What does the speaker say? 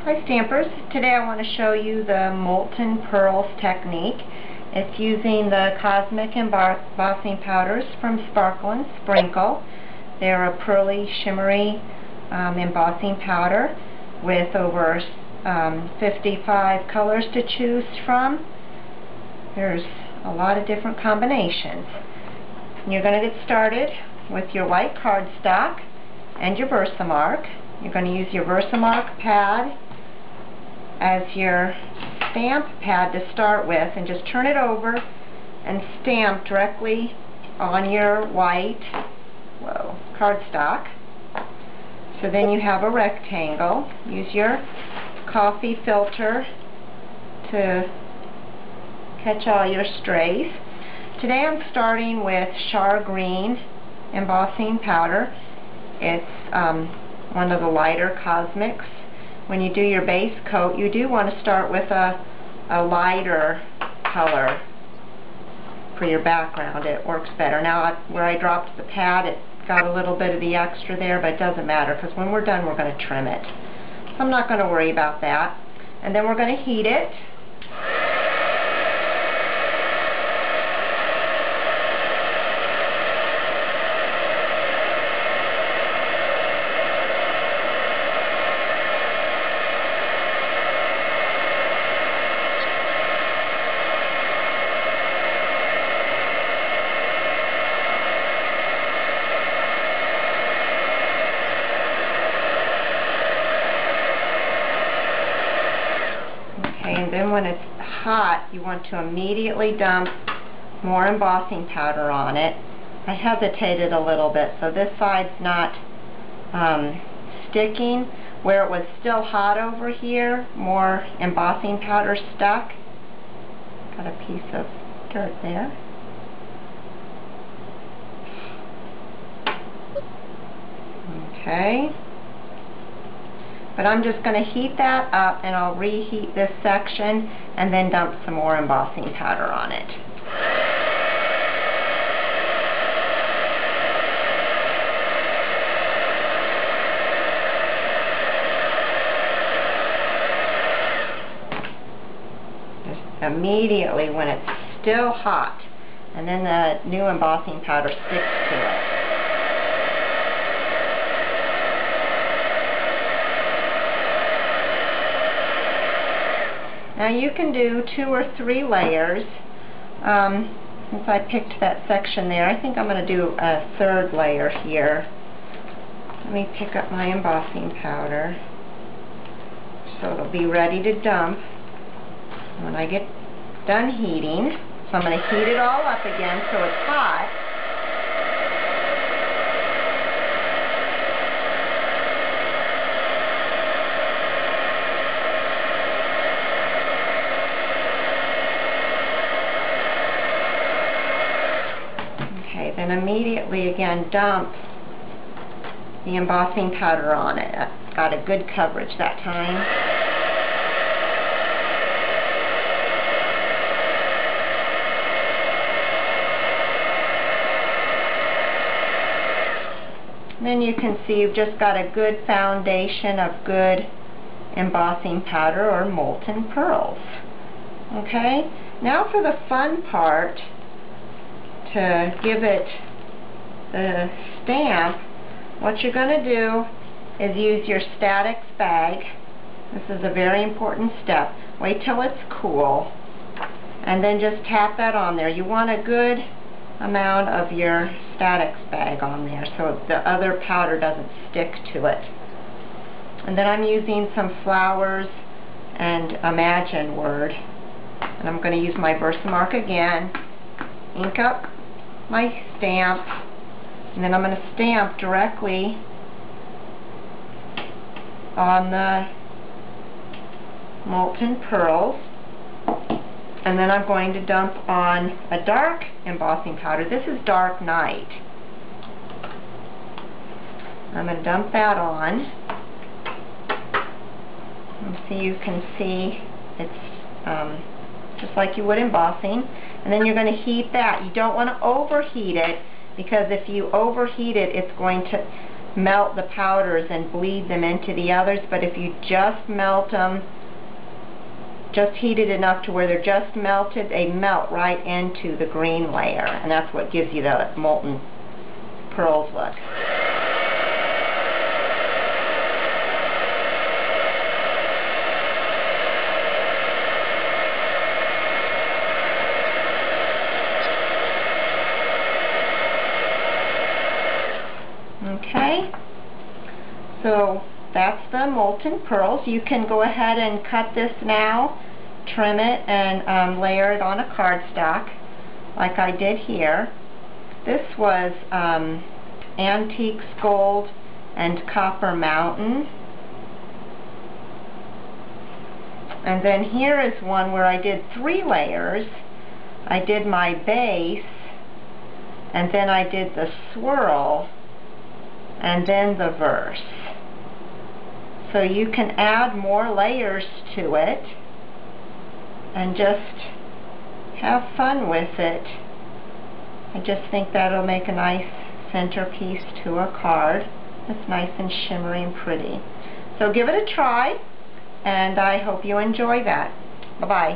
Hi Stampers, today I want to show you the Molten Pearls technique. It's using the Cosmic Embossing Powders from Sparkle and Sprinkle. They're a pearly, shimmery embossing powder with over 55 colors to choose from. There's a lot of different combinations. You're going to get started with your white cardstock and your Versamark. You're going to use your Versamark pad as your stamp pad to start with, and just turn it over and stamp directly on your white cardstock. So then you have a rectangle. Use your coffee filter to catch all your strays. Today I'm starting with Char Green embossing powder. It's one of the lighter cosmics. When you do your base coat, you do want to start with a lighter color for your background. It works better. Now, where I dropped the pad, it got a little bit of the extra there, but it doesn't matter because when we're done, we're going to trim it. So I'm not going to worry about that. And then we're going to heat it. And then when it's hot, you want to immediately dump more embossing powder on it. I hesitated a little bit, so this side's not sticking. Where it was still hot over here, more embossing powder stuck. Got a piece of dirt there. Okay. But I'm just going to heat that up, and I'll reheat this section and then dump some more embossing powder on it. Just immediately when it's still hot, and then the new embossing powder sticks to it. Now you can do 2 or 3 layers. Since I picked that section there, I think I'm going to do a 3rd layer here. Let me pick up my embossing powder so it'll be ready to dump when I get done heating. So I'm going to heat it all up again so it's hot. And immediately again dump the embossing powder on it. Got a good coverage that time. And then you can see you've just got a good foundation of good embossing powder or molten pearls. Okay? Now for the fun part, to give it the stamp, what you're going to do is use your Statics bag. This is a very important step. Wait till it's cool and then just tap that on there. You want a good amount of your Statics bag on there so the other powder doesn't stick to it. And then I'm using some flowers and Imagine word, and I'm going to use my Versamark again, ink up my stamp, and then I'm going to stamp directly on the Molten Pearls, and then I'm going to dump on a dark embossing powder. This is Dark Night. I'm going to dump that on, and so you can see it's just like you would embossing. And then you're going to heat that. You don't want to overheat it, because if you overheat it, it's going to melt the powders and bleed them into the others, but if you just melt them, just heat it enough to where they're just melted, they melt right into the green layer, and that's what gives you the molten pearls look. Okay, so that's the molten pearls. You can go ahead and cut this now, trim it, and layer it on a cardstock like I did here. This was Antiques Gold and Copper Mountain. And then here is one where I did 3 layers. I did my base, and then I did the swirl, and then the verse. So you can add more layers to it and just have fun with it. I just think that'll make a nice centerpiece to a card. It's nice and shimmery and pretty. So give it a try, and I hope you enjoy that. Bye-bye.